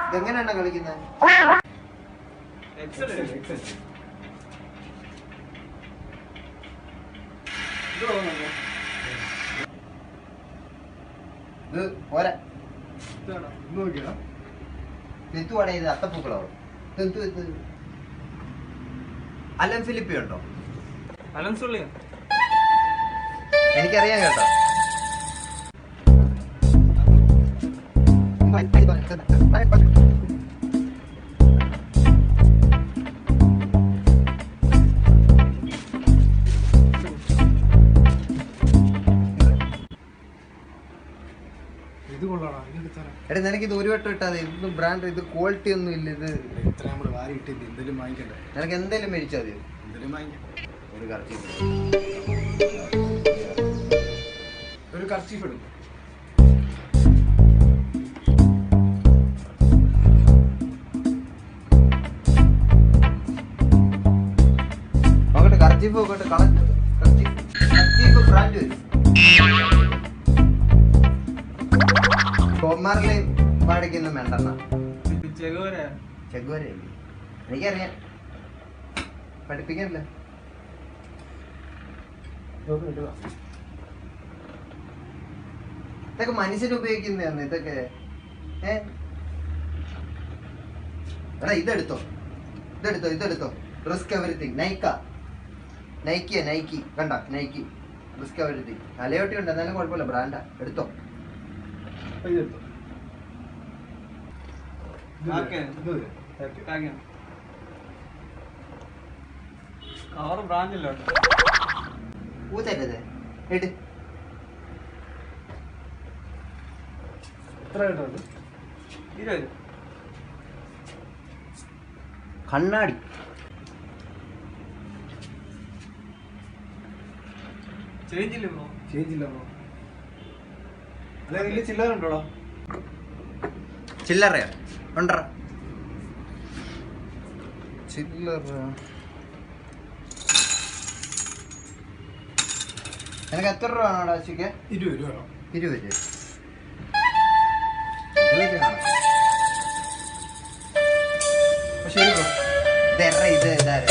ഇതെങ്ങനെയാണ് കളിക്കുന്നത്? ഇത് പോരാ. തെത്തുവാടേ ഇത് അത്തപ്പൂക്കളോ? തെത്തു എത്ത് അലൻ ഫിലിപ്പി ഉണ്ടോ? എനിക്കറിയാം കേട്ടോ. എടാ നിനക്കിത് ഒരു വട്ടം ഇട്ടാതെ ഇതൊന്നും ബ്രാൻഡ്, ഇത് ക്വാളിറ്റി ഒന്നും ഇല്ല. ഇത് നിനക്ക് എന്തേലും മേടിച്ചാൽ മതി. ഒരു കർച്ചീഫ് ഇടും. നോക്കട്ടെ കർച്ചീഫ് നോക്കട്ടെ. കർച്ചീഫ് ബ്രാൻഡ് വരും. കോമാറിലെ പാടിക്കുന്ന വേണ്ടെന്ന ചെഗോര എനിക്കറിയാം. പഠിപ്പിക്കാനല്ലേ ഇതൊക്കെ മനുഷ്യന് ഉപയോഗിക്കുന്നതാണ് ഇതൊക്കെ. എടാ ഇതെടുത്തോ റിസ്ക് എവരിത്തിങ്. നൈക്കി കണ്ട നൈക്കി റിസ്ക് എവരിത്തിങ്. അലയോട്ടി ഉണ്ട് എന്നാലും കുഴപ്പമില്ല, ബ്രാൻഡാ. എടുത്തോ. ഊതരുത്. എട്. കണ്ണാടി ചില്ലറുണ്ടോടാ? ചില്ലറ ഉണ്ടോ? ചില്ലറ നിനക്ക് എത്ര രൂപ വേണോടാ ആശിക്ക്? 20 രൂപ. 20 രൂപ. ശരി ബ്രോ. ഇത് ഇതാരും